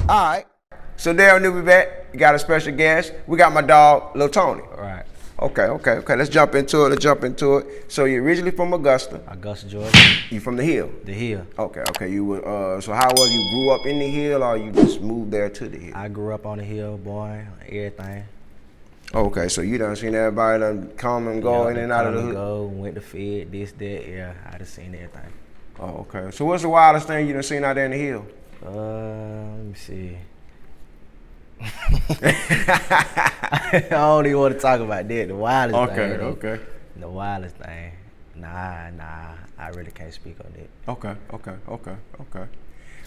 All right. So there on NewbieVeT, you got a special guest. We got my dog, Lil Tony. All right. Okay. Let's jump into it. So you're originally from Augusta. Augusta, Georgia. You from the Hill? The Hill. Okay. You were. So how was you grew up in the Hill, or you just moved there to the Hill? I grew up on the Hill, boy. Everything. Okay, so you done seen everybody done come and go in and out of the hood? Go, went to Fed, this, that. Yeah, I done seen everything. Oh, okay. So what's the wildest thing you done seen out there in the Hill? Let me see. I don't even want to talk about that. The wildest thing. Okay. The wildest thing. Nah. I really can't speak on that. Okay.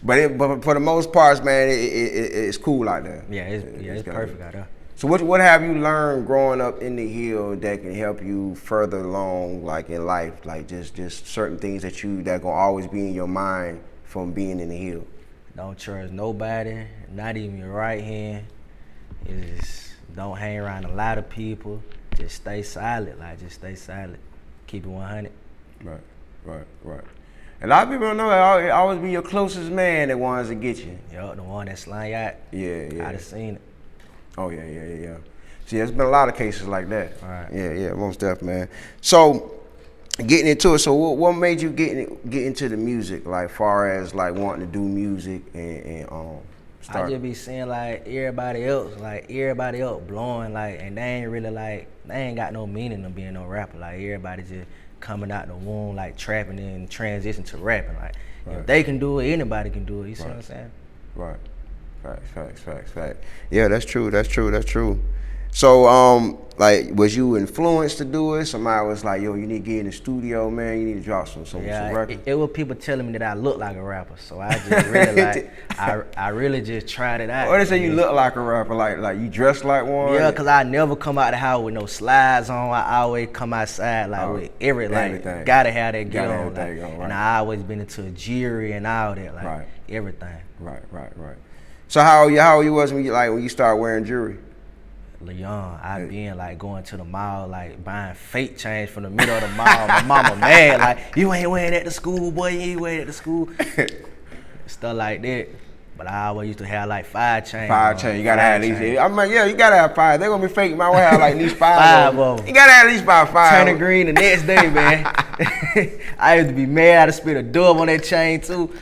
But for the most part, man, it's cool out there. Yeah, it's perfect out there. So what have you learned growing up in the Hill that can help you further along, like in life, like just certain things that gonna always be in your mind from being in the Hill? Don't trust nobody, not even your right hand. Is don't hang around a lot of people. Just stay silent. Keep it 100. Right. A lot of people don't know that it always be your closest man that wants to get you. Yup, the one that slang out. Yeah. I done seen it. Oh yeah. See, there's been a lot of cases like that. All right. Yeah, most definitely, man. So getting into it, so what made you get into the music, like far as like wanting to do music and start? I just be seeing like everybody else blowing like, and they ain't really like, they ain't got no meaning of being no rapper. Like everybody just coming out the womb like trapping and transition to rapping. Like if they can do it, anybody can do it. You see what I'm saying? Right. Facts. Yeah, that's true. So, like, was you influenced to do it? Somebody was like, yo, you need to get in the studio, man. You need to drop some records. It was people telling me that I look like a rapper. So I just really I really just tried it out. Or they say you look like a rapper, like you dress like one? Yeah, because I never come out the house with no slides on. I always come outside with everything. Gotta have that gear on. And I always been into jewelry and all that, everything. Right. So how old you was when you started wearing jewelry? Young, I been like going to the mall, like buying fake change from the middle of the mall. My mama mad, like, you ain't wearing that to school, boy, you ain't wearing that to school. Stuff like that. But I always used to have like 5 chains. 5 chains, you gotta have at least, I'm like, yeah, you gotta have 5. They're gonna be fake, you might have like at least 5 of them. You gotta have at least about 5. Turning green the next day, man. I used to be mad, I'd spit a dub on that chain too.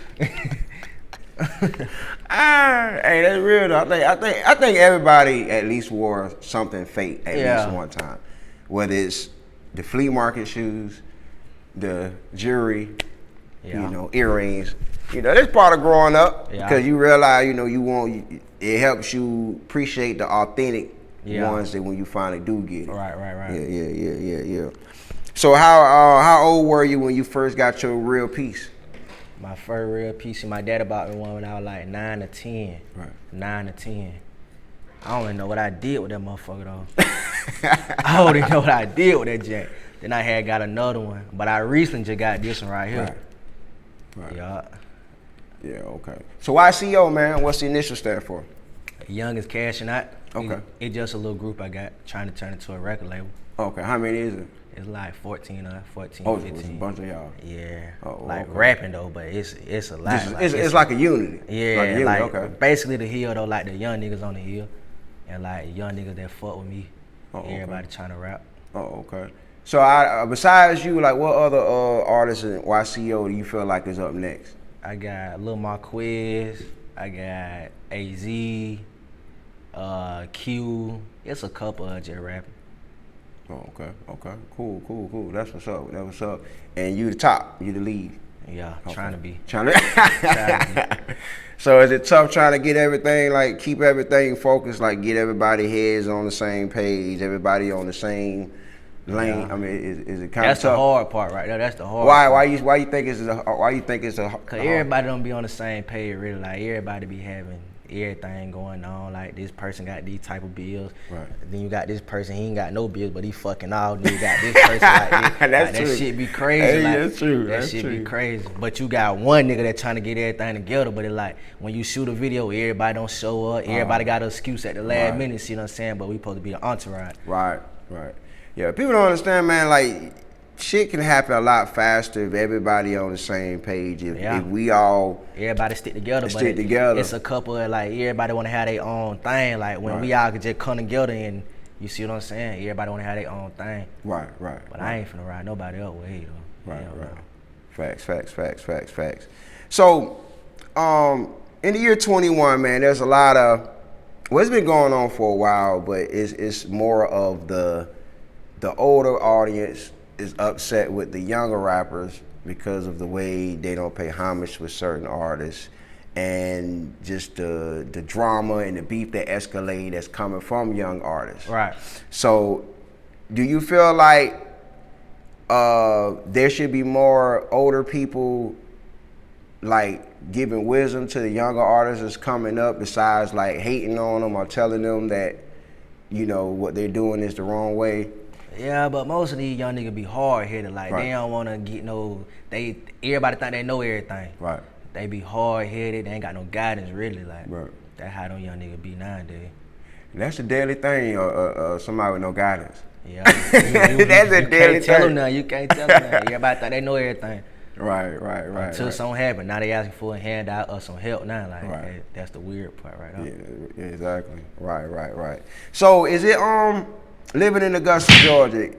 Hey, that's real though. I think everybody at least wore something fake at least one time. Whether it's the flea market shoes, the jewelry, earrings. That's part of growing up because you realize, it helps you appreciate the authentic ones that when you finally do get it. Right. Yeah. So how old were you when you first got your real piece? My first real piece, my dad bought me one when I was like 9 or 10. Right. 9 or 10. I don't even know what I did with that motherfucker though. I don't even know what I did with that jack. Then I had got another one, but I recently just got this one right here. Right. Yeah, okay. So YCO, man, what's the initial stand for? Youngest Cashing Out. Okay. It's just a little group I got trying to turn into a record label. Okay, how many is it? It's like 14, 15. It's a bunch of y'all. Yeah. Rapping though, but it's a lot. It's like a unity. Yeah, okay. Basically the Hill though, like the young niggas on the Hill, and like young niggas that fuck with me. Everybody trying to rap. Oh, okay. So besides you, like what other artists in YCO do you feel like is up next? I got Lil Marquez, I got AZ, Q. It's a couple of just rapping. Oh, okay. Cool. That's what's up. And you the top, you the lead. Yeah, trying to be. So is it tough trying to get everything, like keep everything focused, like get everybody heads on the same page, everybody on the same lane? Yeah. I mean, is it kind of tough? That's the hard part right there. That's the hard part. Why you think it's a Cause everybody don't be on the same page really. Like everybody be having everything going on. Like this person got these type of bills. Right. Then you got this person, he ain't got no bills, but he fucking all. Then you got this person like this. That shit be crazy. Hey, like, that's true. That shit be crazy. But you got one nigga that trying to get everything together, but it like when you shoot a video, everybody don't show up. Everybody got an excuse at the last minute, you know what I'm saying? But we supposed to be the entourage. Right. Yeah, people don't understand, man, like shit can happen a lot faster if everybody on the same page. If we all everybody stick together. It's a couple of like everybody want to have their own thing. Like when we all could just come together and you see what I'm saying. Everybody want to have their own thing. Right. But I ain't finna ride nobody else way though. Right. Facts. So, in the year 21, man, there's a lot of it's been going on for a while, but it's more of the older audience is upset with the younger rappers because of the way they don't pay homage with certain artists, and just the drama and the beef that escalate that's coming from young artists. Right. So, do you feel like there should be more older people like giving wisdom to the younger artists that's coming up, besides like hating on them or telling them that, you know, what they're doing is the wrong way? Yeah, but most of these young niggas be hard-headed. Like, they don't want to get everybody think they know everything. Right. They be hard-headed. They ain't got no guidance, really. Like, that's how them young niggas be nowadays. And that's a daily thing, somebody with no guidance. Yeah. That's a daily thing. You can't tell them nothing. You can't tell them nothing. Everybody think they know everything. Right. Until something happen. Now they asking for a handout or some help now. Like, that's the weird part right now. Yeah, exactly. Right. So, is it, living in Augusta, Georgia,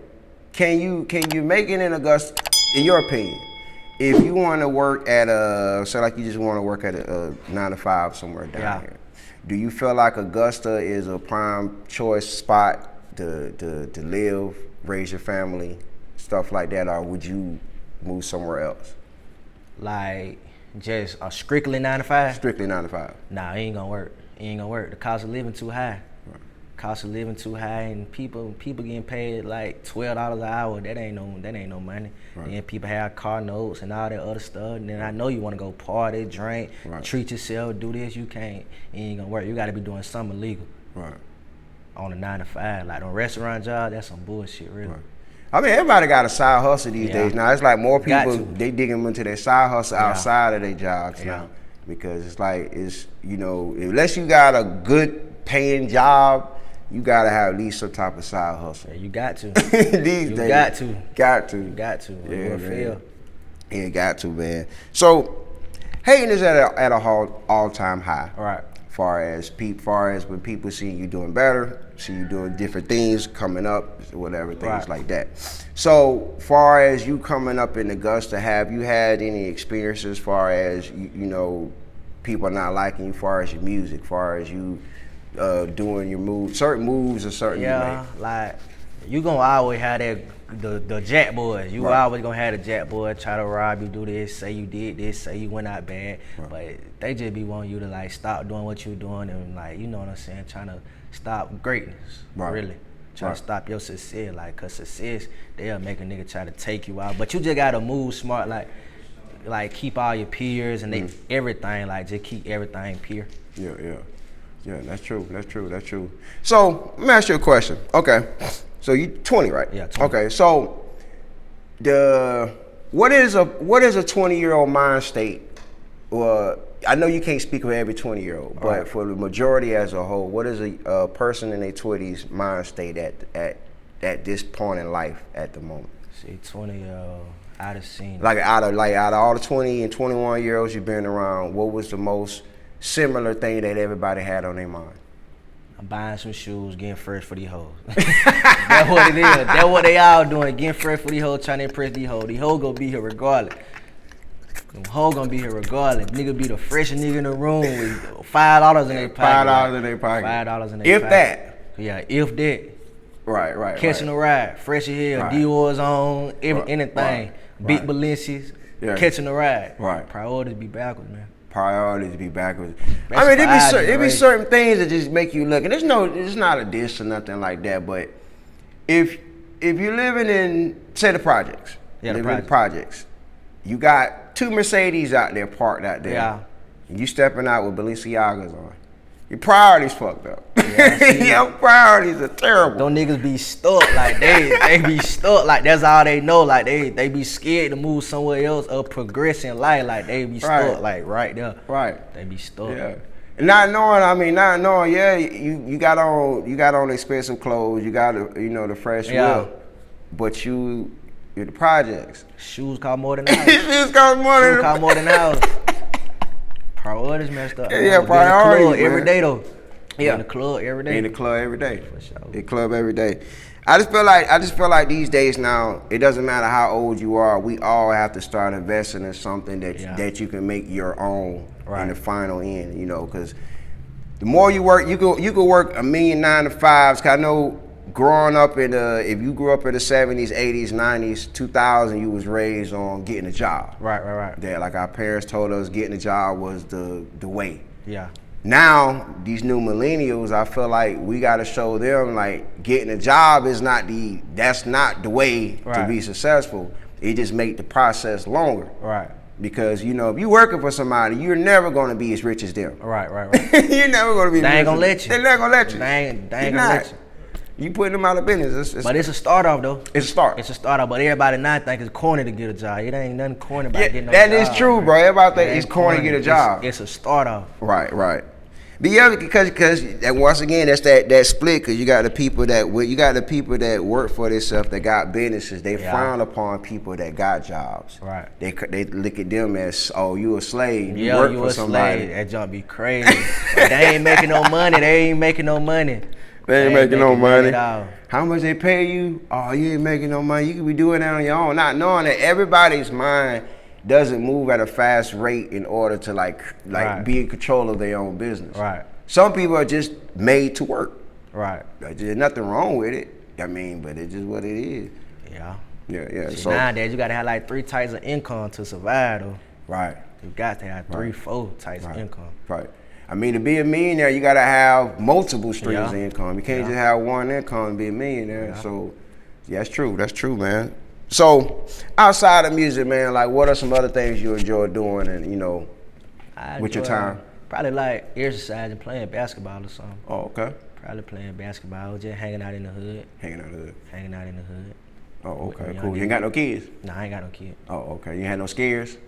can you make it in Augusta, in your opinion, if you want to work at say like you just want to work at a 9 to 5 somewhere down here? Do you feel like Augusta is a prime choice spot to live, raise your family, stuff like that, or would you move somewhere else? Like just a strictly 9 to 5? Strictly 9 to 5. Nah, it ain't gonna work. The cost of living too high. Cost of living too high, and people getting paid like $12 an hour. That ain't no money. Then people have car notes and all that other stuff. And then I know you want to go party, drink, treat yourself, do this. You can't. It ain't gonna work. You got to be doing something illegal. Right. On a 9 to 5, like on a restaurant job, that's some bullshit, really. I mean, everybody got a side hustle these days now. It's like more people they digging into their side hustle outside of their jobs now, because it's like unless you got a good paying job, you gotta have at least some type of side hustle. Yeah, you got to. These days. Got to. You got to. Yeah, man. Yeah, got to, man. So, hating is at a all-time high. Right. Far as when people see you doing better, see you doing different things coming up, whatever, things like that. So, far as you coming up in Augusta, have you had any experiences far as people not liking you, far as your music, far as you doing your moves, certain moves or certain you make? Like you gonna always have the jack boys. You always gonna have the jack boy try to rob you, do this, say you did this, say you went out bad. But they just be wanting you to like stop doing what you're doing and like, you know what I'm saying, trying to stop greatness. Really. Trying to stop your success, like, cause success, they'll make a nigga try to take you out. But you just gotta move smart, like keep all your peers and everything, like just keep everything pure. Yeah, that's true. So let me ask you a question. Okay, so you 20, right? Yeah, 20. Okay, so what is a 20-year-old mind state? Well, I know you can't speak for every 20-year-old, but for the majority as a whole, what is a person in their 20s mind state at this point in life at the moment? See, 20-year-old, I'd have seen. Like out of all the 20 and 21-year-olds you've been around, what was the most similar thing that everybody had on their mind? I'm buying some shoes, getting fresh for these hoes. That's what it is. That's what they all doing, getting fresh for these hoes, trying to impress these hoes. These hoes gonna be here regardless. Them hoes gonna be here regardless. Nigga be the freshest nigga in the room with $5 in their pocket. $5 in their pocket. $5 in their pocket. If that. Yeah, if that. Right. Catching a ride, fresh as hell, Dior's on, anything. Big Balenci's, catching a ride. Right. Priorities be backwards, man. Priorities be backwards. I mean, it be certain things that just make you look, and it's not a diss or nothing like that. But if you're living in, say, the projects, the projects, you got 2 Mercedes out there parked out there. Yeah. And you stepping out with Balenciagas on. Your priorities fucked up. Yeah, your priorities are terrible. Them niggas be stuck, like they be stuck, like that's all they know. Like they be scared to move somewhere else or progress in life. Like they be stuck, like right there. Right. They be stuck. Yeah. And not knowing, yeah, you got on expensive clothes, you got the fresh whip, but you You're the projects. Shoes cost more than a house. Shoes cost more than a house. Priorities messed up. Yeah, priorities. Every day though. Yeah, in the club every day. In the club every day. For sure. In the club every day. I just feel like these days now, it doesn't matter how old you are, we all have to start investing in something that you can make your own in the final end, you know, because the more you work, you could work 1,000,000 9-to-5s. Cause I know growing up if you grew up in the 70s, 80s, 90s, 2000, you was raised on getting a job. Right. That like our parents told us getting a job was the way. Yeah. Now, these new millennials, I feel like we got to show them like getting a job that's not the way to be successful. It just make the process longer. Right. Because, you know, if you're working for somebody, you're never going to be as rich as them. Right. You're never going to be. They ain't going to let you. They're not going to let you. They ain't going to let you. You putting them out of business. But it's a start off though. It's a start. It's a start off, but everybody now think it's corny to get a job. It ain't nothing corny about getting a job. That is true, bro. Everybody think it's corny to get a job. It's a start off. Right. But yeah, because once again, that's that split. Because you got the people that work for themselves, that got businesses. They frown upon people that got jobs. Right. They look at them as, oh, you a slave. You work for somebody. Slave. That junk be crazy. They ain't making no money. They ain't making no money. They ain't making no money. How much they pay you? Oh, you ain't making no money. You could be doing that on your own, not knowing that everybody's mind doesn't move at a fast rate in order to like be in control of their own business. Right. Some people are just made to work. Right. There's nothing wrong with it. I mean, but it's just what it is. Yeah. So nowadays you gotta have like 3 types of income to survive though. Right. You got to have 3, 4 types of income. Right. I mean, to be a millionaire, you gotta have multiple streams of income. You can't just have one income and be a millionaire. So, yeah, that's true. That's true, man. So, outside of music, man, like, what are some other things you enjoy doing, and you know, with your time? Probably like exercising, playing basketball or something. Oh, okay. Probably playing basketball, just hanging out in the hood. Hanging out in the hood. Oh, okay, cool. You ain't got no kids? Nah, I ain't got no kids. Oh, okay. You ain't had no scares?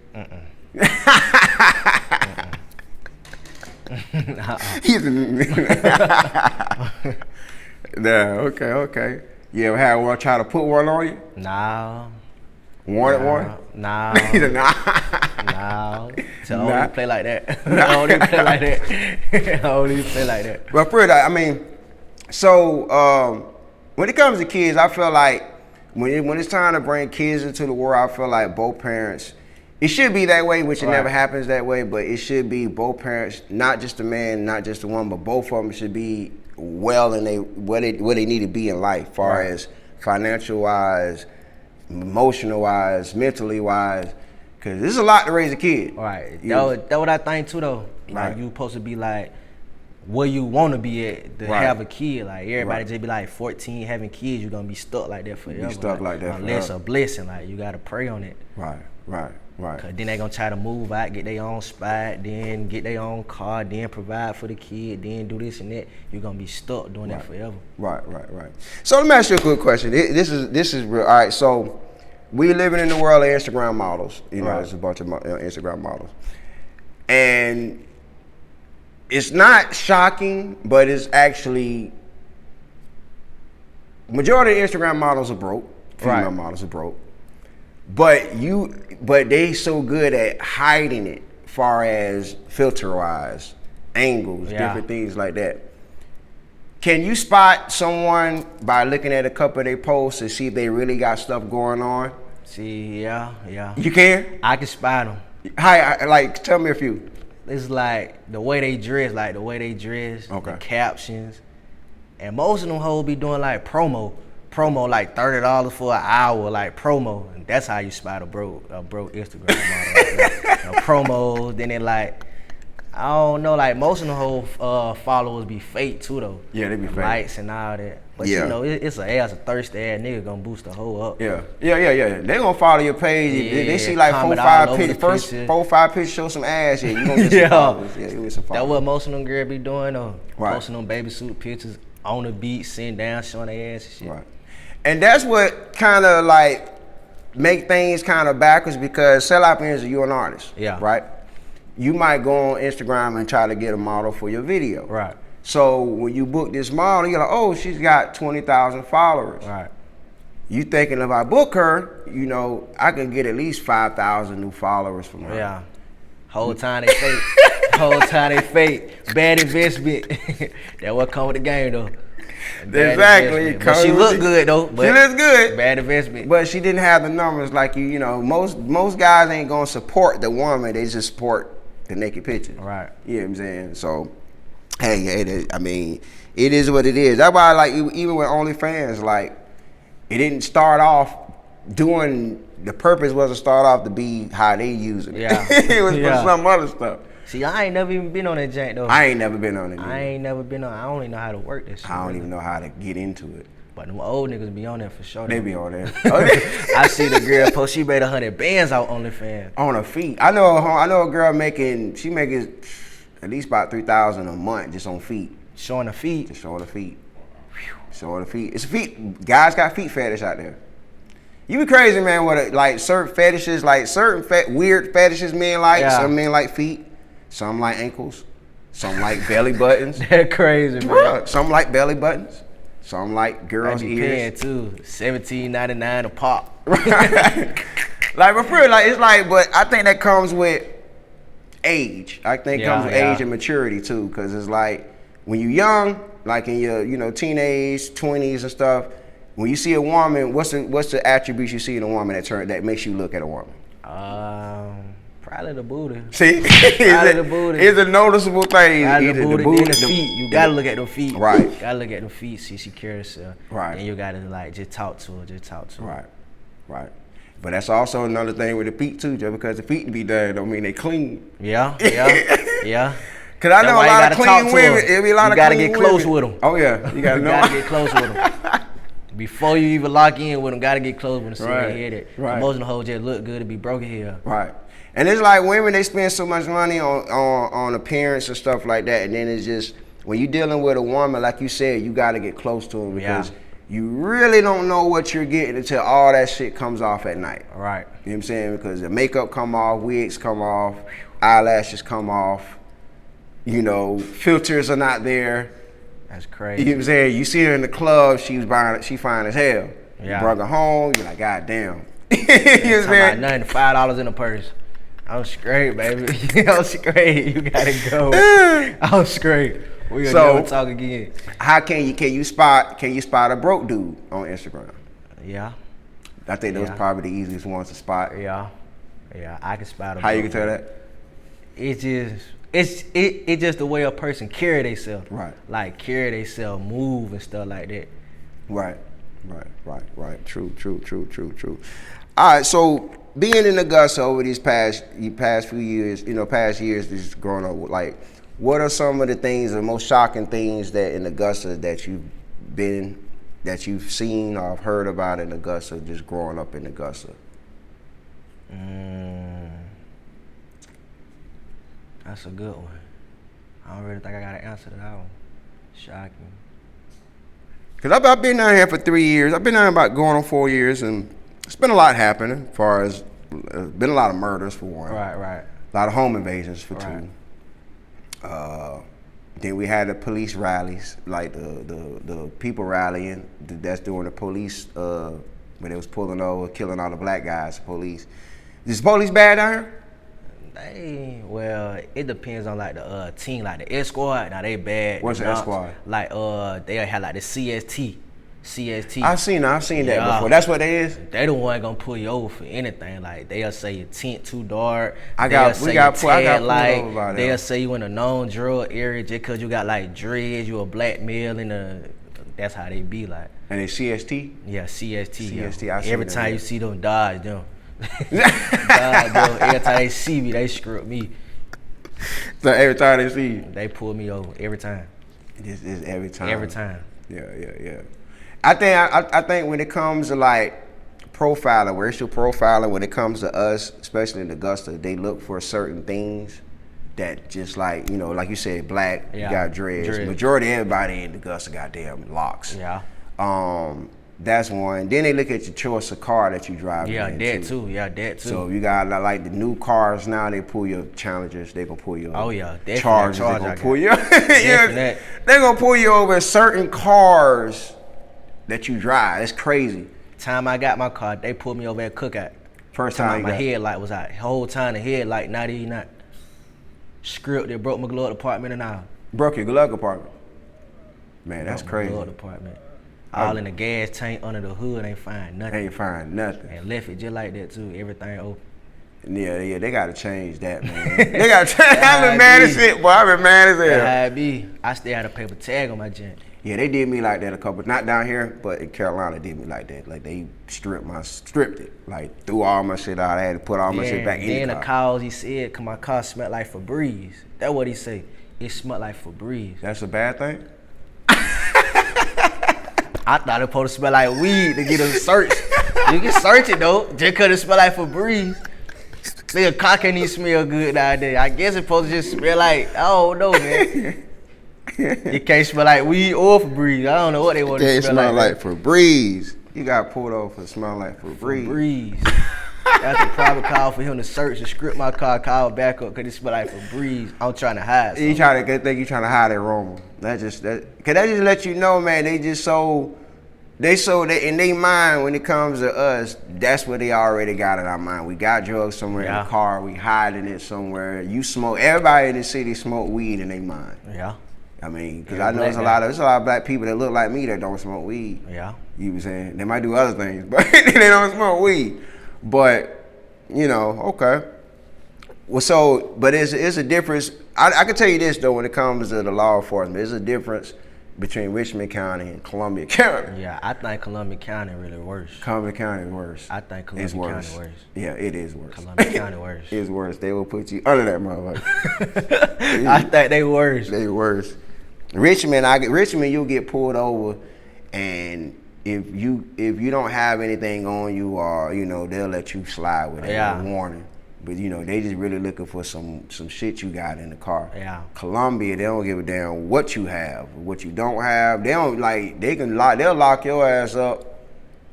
Nah, okay. You ever had one try to put one on you? Nah. Wanted one? Nah. Nah. So I don't even play like that. I don't even play like that. But for that, I mean, so when it comes to kids, I feel like when it's time to bring kids into the world, I feel like both parents, it should be that way, which it never happens that way, but it should be both parents, not just the man, not just the woman, but both of them should be well in where they need to be in life, far as financial wise, emotional wise, mentally wise, because there's a lot to raise a kid. Right. That's what I think too though. Like you supposed to be like where you want to be at to have a kid. Like everybody just be like 14 having kids, you're gonna be stuck like that forever. Be stuck like that unless a blessing. Like you gotta pray on it. Right. Cause then they gonna try to move out, get their own spot, then get their own car, then provide for the kid, then do this and that. You're gonna be stuck doing that forever. Right. So let me ask you a quick question. This is real. All right. So we living in the world of Instagram models. You know, there's a bunch of Instagram models, and it's not shocking, but it's actually majority of Instagram models are broke. Female models are broke. But they so good at hiding it, far as filter wise, angles, different things like that. Can you spot someone by looking at a couple of their posts and see if they really got stuff going on? See, yeah. You can? I can spot them. Like, tell me a few. It's like the way they dress, the captions, and most of them hoes be doing like promo like $30 for an hour, like promo, and that's how you spot a broke Instagram model. Promos, then they like, I don't know, like most of the whole followers be fake too though. Yeah, they be fake. Likes and all that. But you know, it's a thirsty ass nigga gonna boost the whole up. Yeah. They gonna follow your page. They see like 4-5 pictures. 4-5 pictures show some ass. Yeah, you gonna get some followers. Yeah, you get some followers. That's what most of them girls be doing though. Posting them baby suit pictures on the beat, sitting down, showing their ass and shit. Right. And that's what kind of like make things kind of backwards, because say like you're an artist, right? You might go on Instagram and try to get a model for your video. Right. So when you book this model, you're like, oh, she's got 20,000 followers. Right. You thinking if I book her, you know, I can get at least 5,000 new followers from her. Yeah. Whole time they fake. Whole time they fake. Bad investment. That what come with the game though. Exactly. But she look good though. But she looks good. Bad investment. But she didn't have the numbers like you. You know, most guys ain't gonna support the woman. They just support the naked pictures. Right. You know what I'm saying? So, hey, I mean, it is what it is. That's why, like, even with OnlyFans, like, it didn't start off doing. The purpose wasn't start off to be how they use it. Yeah. It was for some other stuff. See, I ain't never even been on that jank though. I ain't never been on it. I ain't never been on. I don't even know how to work this shit. I don't even know how to get into it. But them old niggas be on there for sure. They be on there. I see the girl post. She made 100 bands out OnlyFans. On her feet. I know a girl making. She making at least about 3,000 a month just on feet. Showing her feet. Just showing her feet. Showing her feet. It's feet. Guys got feet fetish out there. You be crazy, man. What like certain fetishes, like certain weird fetishes men like. Yeah. Some men like feet. Some like ankles. Some like belly buttons. They're crazy, man. Bruh. Some like belly buttons. Some like girls' ears. Paying too. $17.99 a pop. Like, but for real, like, it's like, but I think that comes with age. I think it comes with age and maturity too, because it's like when you're young, like in your teenage 20s and stuff. When you see a woman, what's the attributes you see in a woman that makes you look at a woman? Probably the booty. See, the booty. It's a noticeable thing. Either the booty, and the feet. You gotta look at them feet. Right. You gotta look at them feet. See, she carries herself. Right. And you gotta like just talk to her. Right. Right. But that's also another thing with the feet too. Just because the feet be done don't mean they clean. Yeah. Cause I know a lot of clean women. It be a lot of clean women. You gotta get close with them. Oh yeah, you gotta know. You gotta get close with them. Before you even lock in with them, gotta get close with them so they hit it. Right. Most of the hoes just look good to be broken here. Right. And it's like women, they spend so much money on appearance and stuff like that, and then it's just when you're dealing with a woman, like you said, you gotta get close to them because you really don't know what you're getting until all that shit comes off at night. Right. You know what I'm saying? Because the makeup come off, wigs come off, eyelashes come off, filters are not there. That's crazy. You know what I'm saying? You see her in the club, she fine as hell. Yeah. You brought her home, you're like, God damn. You know what I'm saying? Nothing, $5 in a purse. I'm straight, baby. I'm straight. You gotta go. I'm straight. We gonna never talk again. How can you spot a broke dude on Instagram? Yeah. I think those probably the easiest ones to spot. Yeah, I can spot a broke. How you can tell that? It's just the way a person carry themselves. Right. Like carry themselves, move and stuff like that. Right. True. All right, so being in Augusta over these past few years, just growing up, like, what are some of the things, the most shocking things that in Augusta that you've seen or heard about in Augusta, just growing up in Augusta? That's a good one. I don't really think I got an answer to that one. Shocking. Cause I've been down here for 3 years. I've been down here about going on 4 years, and it's been a lot happening. As far as been a lot of murders for one. Right. A lot of home invasions for two. Then we had the police rallies, like the people rallying. That's during the police when they was pulling over, killing all the black guys. Police. Is the police bad down here? Well, it depends on like the team, like the S squad. Now they bad. What's the S squad? Like they had like the CST. I've seen that before. That's what they is. They the one gonna pull you over for anything. Like they'll say your tint too dark. I got pulled over by they'll say you in a known drug area just cause you got like dreads. You a black male that's how they be like. And it's CST. Yeah, CST. CST. Every time you see them, dodge them. Every time they see me, they screw up me. So every time they see you, they pull me over every time. This is every time. Every time. Yeah. I think when it comes to like profiling, racial profiling, when it comes to us, especially in Augusta, they look for certain things that just like like you said, black, you got dreads. Majority of everybody in Augusta got damn locks. Yeah. That's one. Then they look at your choice of car that you drive. Yeah, that too. So you got like the new cars now. They pull your Challengers. They gonna pull your Chargers. They gonna pull you. They gonna pull you over certain cars that you drive. It's crazy. Time I got my car, they pulled me over at Cookout. First time my headlight was out. Whole time the headlight not even out. Scripted, broke my glove department and all. Broke your glove compartment? Man, that's crazy. Glove department. All in the gas tank, under the hood, ain't find nothing. Ain't find nothing. And left it just like that too, everything open. Yeah, they gotta change that, man. They gotta change. I've been mad as shit, boy. I've been mad as hell. I still had a paper tag on my junk. Yeah, they did me like that a couple, not down here, but in Carolina did me like that. Like they stripped it, like threw all my shit out. I had to put all my shit back in the car. Then the calls, he said, cause my car smelled like Febreze. That's what he say. It smelled like Febreze. That's a bad thing? I thought it supposed to smell like weed to get a search. You can search it though, just cause it smell like Febreze. See, a car can't even smell good nowadays. I guess it's supposed to just smell like, I don't know, man. It can't smell like weed or Febreze. I don't know what they want to smell like. It can't smell like Febreze. You got pulled over for smell like Febreze. Febreze. That's a private call for him to search and script my car, call back up, cause it smell like Febreze. I'm trying to hide something. They think you trying to hide that aroma. Cause that just let you know, man, they in their mind when it comes to us, that's what they already got in our mind. We got drugs somewhere in the car, we hiding it somewhere. You smoke, everybody in the city smoke weed in their mind. Yeah. I mean, cause I know there's a lot of black people that look like me that don't smoke weed. Yeah. You know what I'm saying? They might do other things, but they don't smoke weed. But, you know, okay. Well, so, but it's a difference. I can tell you this, though, when it comes to the law enforcement, there's a difference between Richmond County and Columbia County. Yeah, I think Columbia County really worse. Columbia County is worse. I think Columbia County worse. Yeah, it is worse. Columbia County worse. It's worse. They will put you under that motherfucker. I think they worse. They worse. Richmond, you'll get pulled over, and if you don't have anything on you, or you know, they'll let you slide with it. Yeah. Warning. But you know, they just really looking for some shit you got in the car. Yeah. Columbia, they don't give a damn what you have, what you don't have. They don't they'll lock your ass up.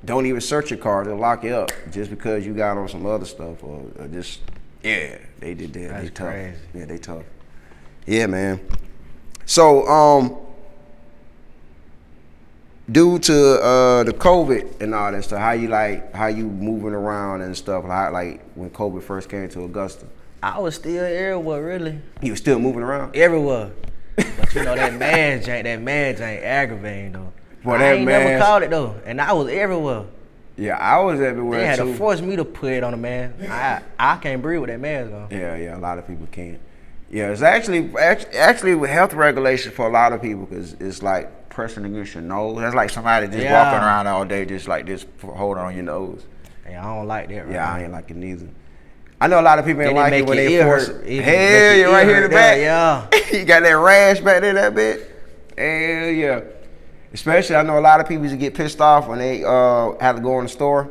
Don't even search your car, they'll lock you up just because you got on some other stuff or just they did that. That's they tough. crazy. Yeah, they tough. Yeah, man. So due to the COVID and all that stuff, how you moving around and stuff, like when COVID first came to Augusta? I was still everywhere, really. You was still moving around? Everywhere. But you know, that mask ain't aggravating though. Boy, I ain't never caught it though, and I was everywhere. Yeah, I was everywhere too. They had to force me to put it on the mask. I can't breathe with that mask on. Yeah, a lot of people can't. Yeah, it's actually with health regulations for a lot of people, because it's like pressing against your nose. That's like somebody just walking around all day just like this, holding on your nose. Yeah, I don't like that. I ain't like it neither. I know a lot of people ain't like it when they force. Hell, you're right here in the back. Yeah, you got that rash back there, that bit. Hell yeah. Especially, I know a lot of people get pissed off when they have to go in the store.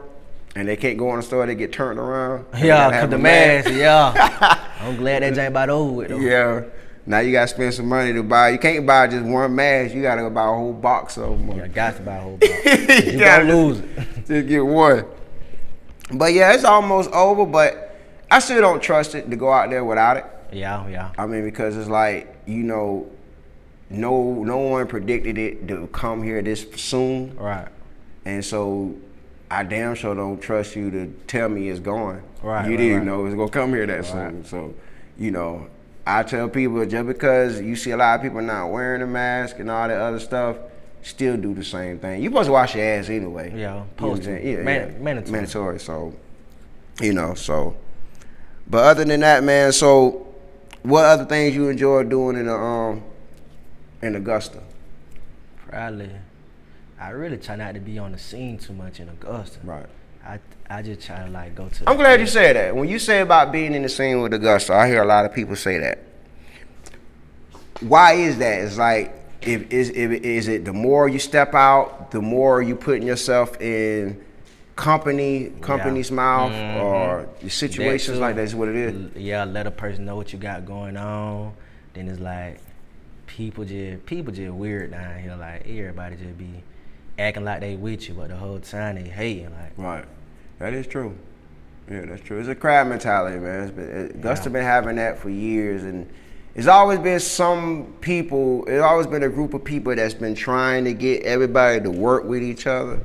And they can't go in the store, they get turned around. Yeah, cause the mask, I'm glad that ain't about over with though. Yeah. Now you gotta spend some money to buy. You can't buy just one mask. You gotta buy a whole box of them. Yeah, got to buy a whole box. You gotta lose it. Just get one. But yeah, it's almost over, but I still don't trust it to go out there without it. Yeah. I mean, because it's like, you know, no one predicted it to come here this soon. Right. And so I damn sure don't trust you to tell me it's going. Right. You didn't know it's gonna come here that soon. So, you know, I tell people, just because you see a lot of people not wearing a mask and all that other stuff, still do the same thing. You supposed to wash your ass anyway. Yeah, mandatory. So, you know, but other than that, man, so what other things you enjoy doing in Augusta? Probably, I really try not to be on the scene too much in Augusta. Right. I just try to like go to. I'm glad you said that. When you say about being in the scene with Augusta, I hear a lot of people say that. Why is that? It's like, is it the more you step out, the more you putting yourself in company's mouth, or the situations like that's what it is? Yeah, let a person know what you got going on. Then it's like people just weird down here. Like everybody just be acting like they with you, but the whole time they hating. Like, right. That is true. Yeah, that's true. It's a crowd mentality, man. Augusta been having that for years, and it's always been it's always been a group of people that's been trying to get everybody to work with each other.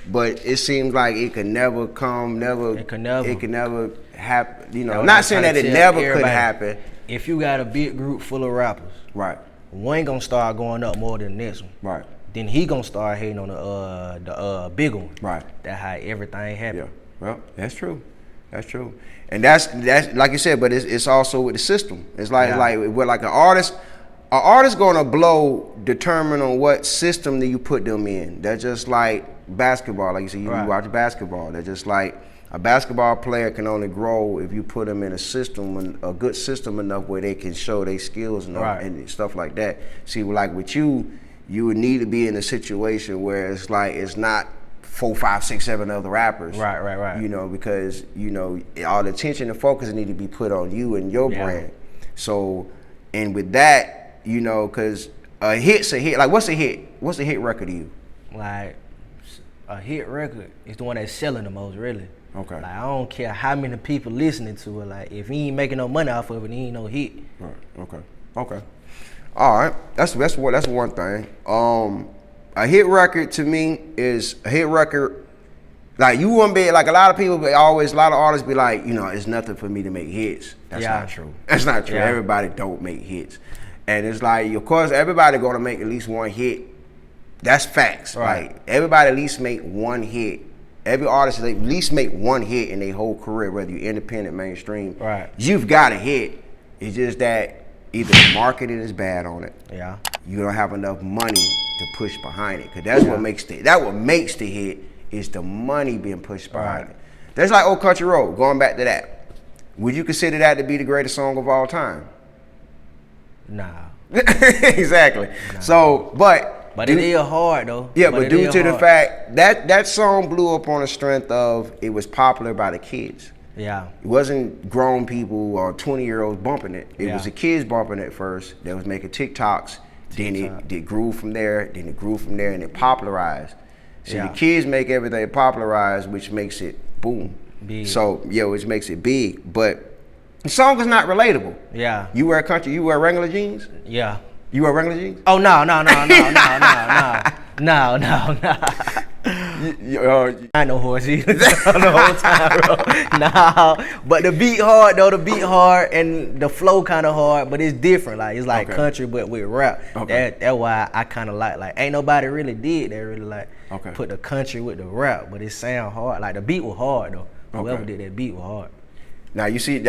but it seems like it could never come, It could never happen. You know, not saying that it never could happen. If you got a big group full of rappers, right, one gonna start going up more than the next one. Right. Then he gonna start hating on the bigger one. Right. That's how everything happen. Yeah. Well, that's true. That's true. And that's like you said, but it's also with the system. It's like with like an artist gonna blow determine on what system that you put them in. That's just like basketball. Like you said, you watch basketball. They're just like a basketball player can only grow if you put them in a system, a good system enough where they can show their skills and stuff like that. See, like with you would need to be in a situation where it's like it's not 4, 5, 6, 7 other rappers. Right. You know, because you know all the attention and focus need to be put on you and your brand. So, and with that, you know, because a hit's a hit. Like, what's a hit? What's a hit record to you? Like, a hit record is the one that's selling the most, really. Okay. Like, I don't care how many people listening to it. Like, if he ain't making no money off of it, he ain't no hit. Right. Okay. All right. That's one thing. A hit record to me is a hit record. Like, you wouldn't be like a lot of artists be like, you know, it's nothing for me to make hits. That's not true. That's not true. Everybody don't make hits. And it's like, of course, everybody gonna make at least one hit. That's facts. Right. Like, everybody at least make one hit. Every artist at least make one hit in their whole career, whether you're independent, mainstream. Right. You've got a hit. It's just that either the marketing is bad on it. Yeah. You don't have enough money to push behind it. Cause that's what makes the hit is the money being pushed behind it. That's like Old Country Road, going back to that. Would you consider that to be the greatest song of all time? Nah. Exactly. Nah. So, but it is hard though. Yeah, but due to the fact that song blew up on the strength of it was popular by the kids. Yeah. It wasn't grown people or 20-year-olds bumping it. It was the kids bumping it first. They was making TikToks. Then it grew from there. Then it grew from there, and it popularized. So the kids make everything popularized, which makes it boom. Big. So which makes it big. But the song is not relatable. Yeah. You wear Wrangler jeans? Yeah. You wear Wrangler jeans? Oh no. I ain't no horse either the whole time, bro. No, but the beat hard though. The beat hard and the flow kind of hard, but it's different. Like it's like country, but with rap. Okay. That's why I kind of like. Ain't nobody really did that. Really like put the country with the rap, but it sound hard. Like the beat was hard though. Whoever did that beat was hard. Now you see what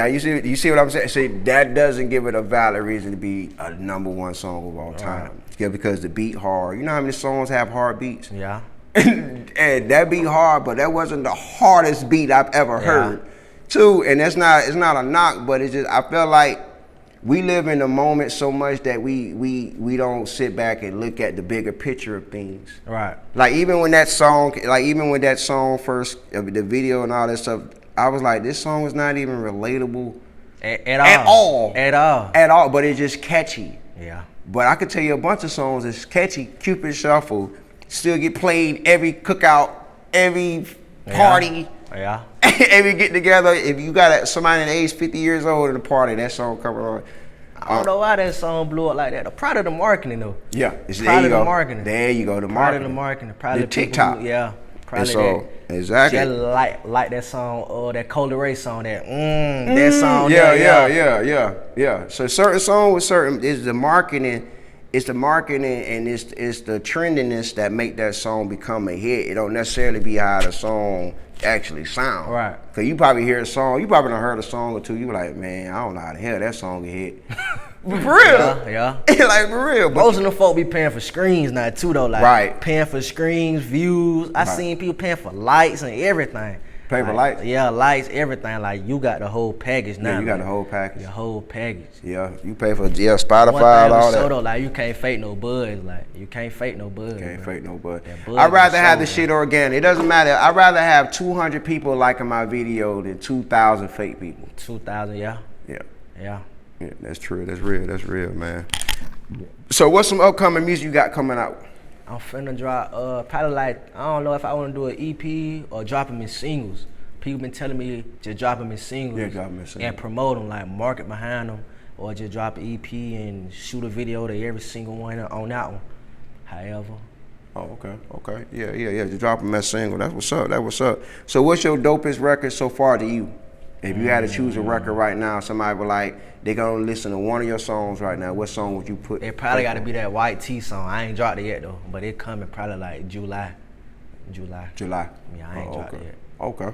I'm saying? See, that doesn't give it a valid reason to be a #1 song of all time. Yeah, because the beat hard. You know how many songs have hard beats? Yeah. And that beat hard, but that wasn't the hardest beat I've ever heard. Too, and it's not a knock, but it's just I feel like we live in the moment so much that we don't sit back and look at the bigger picture of things. Right. Like even when that song first, the video and all that stuff, I was like, this song is not even relatable at all. But it's just catchy. Yeah. But I could tell you a bunch of songs that's catchy. Cupid Shuffle still get played every cookout, every party. Yeah. Every get together. If you got somebody in the age 50 years old in a party, that song coming on. I don't know why that song blew up like that. Probably the marketing though. Yeah. Probably the marketing. There you go. The marketing. Probably the TikTok. Probably so, that. Exactly. Just like that song, that Cold Ray song, that song. Yeah. So certain songs with certain is the marketing. It's the marketing and it's the trendiness that make that song become a hit. It don't necessarily be how the song actually sound. Right. Cause you probably hear a song, you probably done heard a song or two, you be like, man, I don't know how the hell that song get hit. For real. Yeah. Like for real. Most of them folk be paying for screens now too though. Like paying for screens, views. I seen people paying for lights and everything. Pay for lights? Yeah, lights, everything. Like you got the whole package now. Yeah, you got the whole package. The whole package. Yeah, you pay for Spotify, all that. Though, like you can't fake no buzz. Like you can't fake no buzz. Can't fake no buzz. I'd rather have the shit organic. It doesn't matter. I'd rather have 200 people liking my video than 2,000 fake people. 2,000, yeah. Yeah. Yeah. Yeah, that's true. That's real, man. So what's some upcoming music you got coming out? I'm finna drop probably like, I don't know if I want to do an EP or drop them in singles. People been telling me just drop them in singles, and promote them, like market behind them, or just drop an EP and shoot a video to every single one on that one. However, Oh, okay. Yeah. Just drop them that single. That's what's up. So what's your dopest record so far to you? If you had to choose a record right now, somebody would like, they gonna listen to one of your songs right now, what song would you put? It probably got to be that White Tee song. I ain't dropped it yet though, but it coming probably like July. Yeah, I ain't dropped it yet. Okay.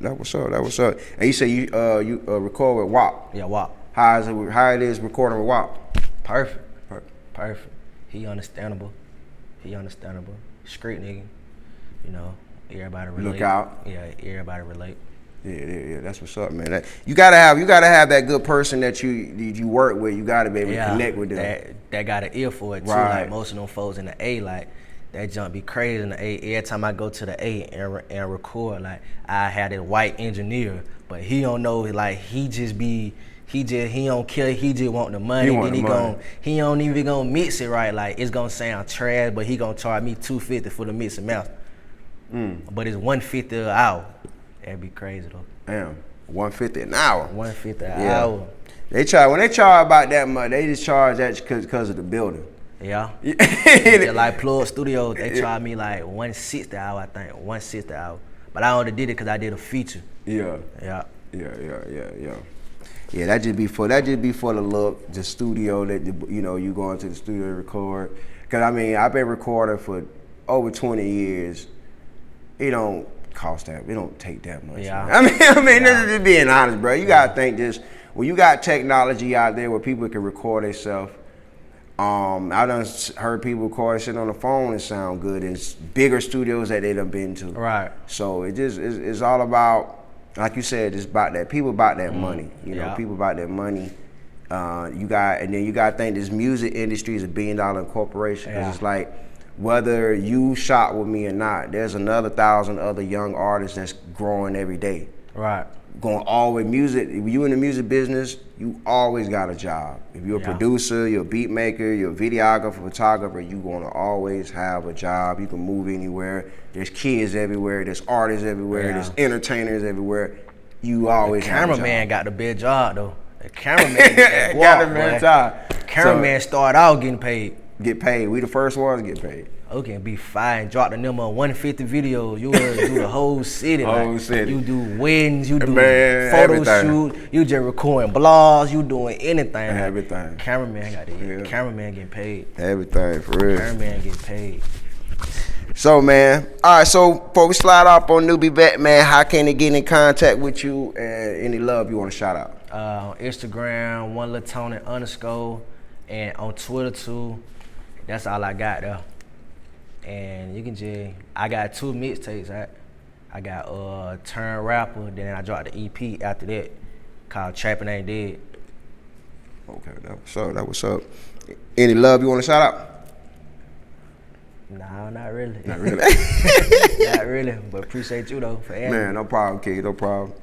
That what's up. And you say you record with WAP. Yeah, WAP. How it is recording with WAP? Perfect. He understandable. Street nigga. You know, everybody relate. Look out. Yeah, everybody relate. Yeah. That's what's up, man. You gotta have that good person that you work with. You gotta be able to connect with them. That got an ear for it too. Right. Like most of them folks in the A, like that jump be crazy in the A. Every time I go to the A and record, like I had a white engineer, but he don't know. Like he don't care. He just want the money. He don't even gonna mix it right. Like it's gonna sound trash, but he gonna charge me $250 for the mix and master. But it's $150 an hour. That'd be crazy though. Damn, $150 an hour. $150 an hour. When they charge about that much, they just charge that because of the building. Yeah. Just like Plug Studios, they charge me like $160 an hour, I think. $160 an hour. But I only did it because I did a feature. Yeah. Yeah, that just be for the look, the studio that you go into the studio to record. Cause I mean I've been recording for over 20 years. It don't cost that. It don't take that much. Yeah. I mean, this is just being honest, bro. You gotta think this. When you got technology out there where people can record themselves. I done heard people record shit on the phone and sound good in bigger studios that they done been to. Right. So it's all about, like you said, it's about that. People about that money. People about that money. You got to think this music industry is $1 billion corporation. Because it's like, whether you shot with me or not, there's another 1,000 other young artists that's growing every day. Right. Going always music. If you in the music business, you always got a job. If you're a producer, you're a beat maker, you're a videographer, photographer, you're gonna always have a job. You can move anywhere. There's kids everywhere. There's artists everywhere. There's entertainers everywhere. You always have a job. Cameraman got the big job though. The cameraman Cameraman started out getting paid. Get paid. We the first ones to get paid. Okay, be fine. Drop the number 150 videos. You will do the whole city. You do weddings. You do photo shoot. You just recording blogs. You doing anything. Everything. Cameraman got it. Cameraman getting paid. Everything for real. Cameraman getting paid. So man, all right. So before we slide off on NewbieVeT, man, how can they get in contact with you and any love you want to shout out? On Instagram, @1LaTony_, and on Twitter too. That's all I got though. And you can I got 2 mixtapes. I got Turn Rapper, then I dropped the EP after that called Trappin' Ain't Dead. Okay, that was up. Any love you want to shout out? No, not really. Not really. Not really, but appreciate you though for asking. Man, no problem, kid, no problem.